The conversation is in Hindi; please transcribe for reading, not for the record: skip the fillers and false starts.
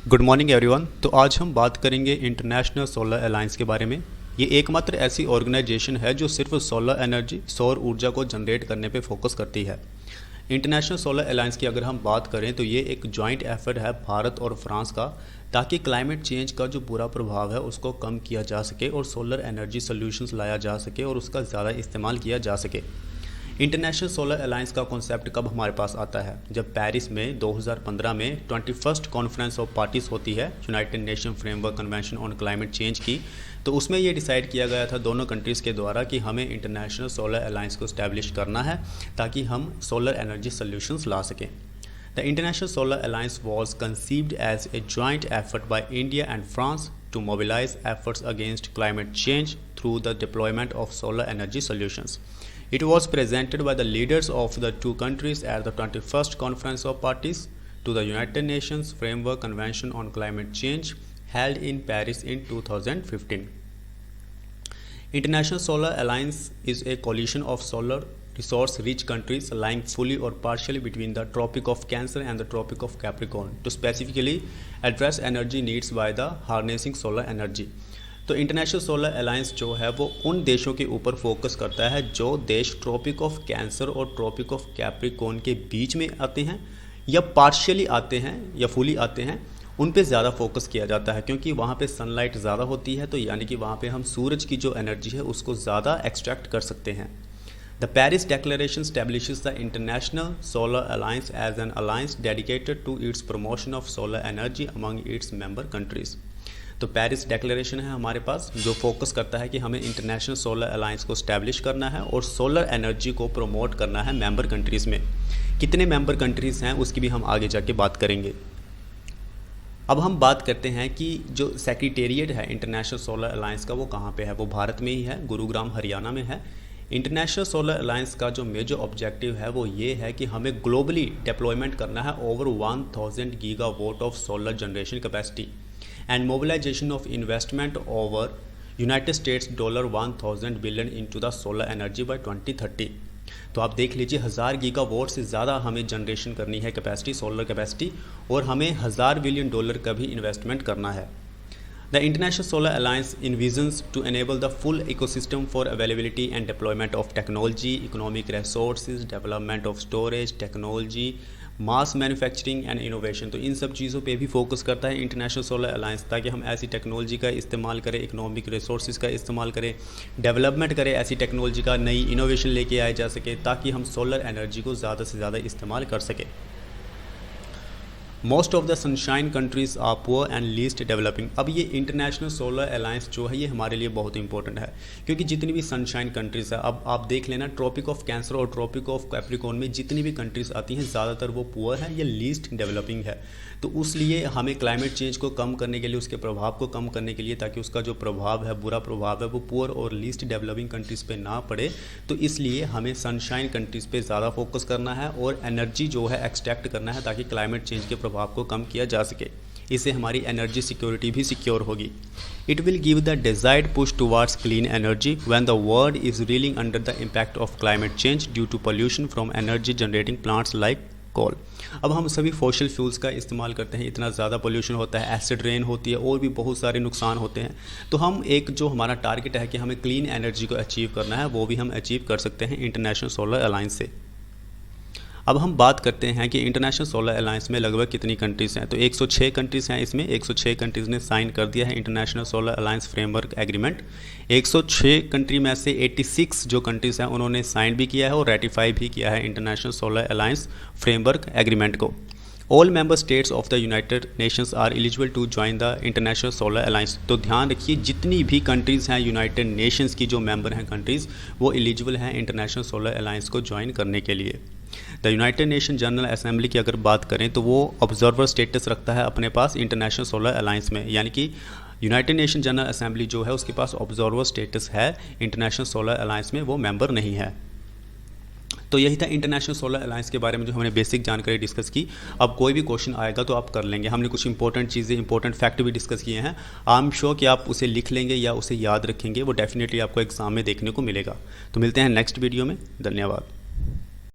Good morning everyone. तो आज हम बात करेंगे इंटरनेशनल सोलर अलायंस के बारे में। ये एकमात्र ऐसी ऑर्गेनाइजेशन है जो सिर्फ सोलर एनर्जी, सौर ऊर्जा को जनरेट करने पे फोकस करती है। इंटरनेशनल सोलर अलायंस की अगर हम बात करें तो ये एक जॉइंट एफर्ट है भारत और फ्रांस का, ताकि क्लाइमेट चेंज का जो बुरा प्रभाव है उसको कम किया जा सके और सोलर एनर्जी सोल्यूशंस लाया जा सके और उसका ज़्यादा इस्तेमाल किया जा सके। इंटरनेशनल सोलर अलायंस का कॉन्सेप्ट कब हमारे पास आता है? जब पेरिस में 2015 में 21st कॉन्फ्रेंस ऑफ पार्टीज होती है United nation framework convention on climate change की, तो उसमें ये डिसाइड किया गया था दोनों कंट्रीज़ के द्वारा कि हमें इंटरनेशनल सोलर अलायंस को इस्टेब्लिश करना है ताकि हम सोलर एनर्जी सोल्यूशंस ला सकें। The International Solar Alliance was conceived as a joint effort by India and France to mobilize efforts against climate change through the deployment of solar energy solutions. It was presented by the leaders of the two countries at the 21st Conference of Parties to the United Nations Framework Convention on Climate Change held in Paris in 2015. International Solar Alliance is a coalition of solar resource-rich countries lying fully or partially between the Tropic of Cancer and the Tropic of Capricorn to specifically address energy needs by the harnessing solar energy. तो इंटरनेशनल सोलर अलायंस जो है वो उन देशों के ऊपर फोकस करता है जो देश ट्रॉपिक ऑफ कैंसर और ट्रॉपिक ऑफ कैप्रिकॉर्न के बीच में आते हैं या पार्शियली आते हैं या फुली आते हैं, उन पे ज़्यादा फोकस किया जाता है क्योंकि वहाँ पे सनलाइट ज़्यादा होती है, तो यानी कि वहाँ पे हम सूरज की जो एनर्जी है उसको ज़्यादा एक्सट्रैक्ट कर सकते हैं। The Paris Declaration establishes the International Solar Alliance as an alliance dedicated to its promotion of solar energy among its member countries. तो पेरिस डेक्लेरेशन है हमारे पास जो फोकस करता है कि हमें इंटरनेशनल सोलर अलायंस को इस्टेब्लिश करना है और सोलर एनर्जी को प्रमोट करना है मेंबर कंट्रीज़ में। कितने मेंबर कंट्रीज़ हैं उसकी भी हम आगे जाके बात करेंगे। अब हम बात करते हैं कि जो सेक्रेटेरिएट है इंटरनेशनल सोलर अलायंस का वो कहाँ पे है? वो भारत में ही है, गुरुग्राम हरियाणा में है। इंटरनेशनल सोलर अलायंस का जो मेजर ऑब्जेक्टिव है वो ये है कि हमें ग्लोबली डिप्लॉयमेंट करना है over 1000 gigawatt of solar generation capacity and mobilisation of investment over United States $1000 billion into the solar energy by 2030। तो आप देख लीजिए 1000 गीगावाट से ज़्यादा हमें जनरेशन करनी है कैपेसिटी, सोलर कैपेसिटी, और हमें $1000 बिलियन का भी इन्वेस्टमेंट करना है। The International Solar Alliance envisions to enable the full ecosystem for availability and deployment of technology, economic resources, development of storage, technology, mass manufacturing and innovation। तो इन सब चीज़ों पे भी फोकस करता है इंटरनेशनल सोलर अलायंस ताकि हम ऐसी टेक्नोलॉजी का इस्तेमाल करें, इकोनॉमिक रिसोर्सेज का इस्तेमाल करें, डेवलपमेंट करें, ऐसी टेक्नोलॉजी का नई इनोवेशन लेके आए जा सके ताकि हम सोलर एनर्जी को ज़्यादा से ज़्यादा इस्तेमाल कर सकें। Most of the sunshine countries are poor and least developing. अब ये इंटरनेशनल सोलर अलायंस जो है ये हमारे लिए बहुत इंपॉर्टेंट है क्योंकि जितनी भी सनशाइन कंट्रीज़ है, अब आप देख लेना ट्रॉपिक ऑफ कैंसर और ट्रॉपिक ऑफ कैप्रिकॉर्न में जितनी भी कंट्रीज़ आती हैं ज़्यादातर वो पुअर है या लीस्ट डेवलपिंग है। तो उसलिए हमें क्लाइमेट चेंज को कम करने के लिए, उसके प्रभाव को कम करने के लिए, ताकि उसका जो प्रभाव है, बुरा प्रभाव है, वो पुअर और लीस्ट डेवलपिंग कंट्रीज़ पे ना पड़े, तो इसलिए हमें सनशाइन कंट्रीज़ पे ज़्यादा फोकस करना है और एनर्जी जो है एक्सट्रैक्ट करना है ताकि क्लाइमेट चेंज के प्रभाव को कम किया जा सके। इससे हमारी एनर्जी सिक्योरिटी भी सिक्योर होगी। It will give the desired push towards clean energy when the world is reeling under the impact of climate change due to pollution from energy generating plants like coal. अब हम सभी फॉसिल फ्यूल्स का इस्तेमाल करते हैं, इतना ज़्यादा पोल्यूशन होता है, एसिड रेन होती है और भी बहुत सारे नुकसान होते हैं। तो हम एक जो हमारा टारगेट है कि हमें क्लीन एनर्जी को अचीव करना है, वो भी हम अचीव कर सकते हैं इंटरनेशनल सोलर अलायंस से। अब हम बात करते हैं कि इंटरनेशनल सोलर अलायंस में लगभग कितनी कंट्रीज़ हैं। तो 106 कंट्रीज़ हैं इसमें। 106 कंट्रीज़ ने साइन कर दिया है International Solar Alliance framework agreement. 106 country में से 86 जो कंट्रीज़ हैं उन्होंने साइन भी किया है और रेटिफाई भी किया है International Solar Alliance framework agreement को। All member states of the United Nations are eligible to join the International Solar Alliance. तो ध्यान रखिए जितनी भी कंट्रीज़ हैं यूनाइटेड नेशंस की जो मेंबर हैं कंट्रीज़, वो एलिजिबल हैं इंटरनेशनल सोलर अलायंस को ज्वाइन करने के लिए। The United nation general assembly की अगर बात करें तो वो ऑब्जर्वर स्टेटस रखता है अपने पास इंटरनेशनल सोलर अलायंस में, यानी कि यूनाइटेड नेशन जनरल असेंबली जो है उसके पास ऑब्जर्वर स्टेटस है, इंटरनेशनल सोलर अलायंस में वो मेंबर नहीं है। तो यही था इंटरनेशनल सोलर अलायंस के बारे में जो हमने बेसिक जानकारी डिस्कस की। अब कोई भी क्वेश्चन आएगा तो आप कर लेंगे। हमने कुछ इंपॉर्टेंट चीज़ें, इंपॉर्टेंट फैक्ट भी डिस्कस किए हैं। आई एम श्योर कि आप उसे लिख लेंगे या उसे याद रखेंगे, वो डेफिनेटली आपको एग्जाम में देखने को मिलेगा। तो मिलते हैं नेक्स्ट वीडियो में। धन्यवाद।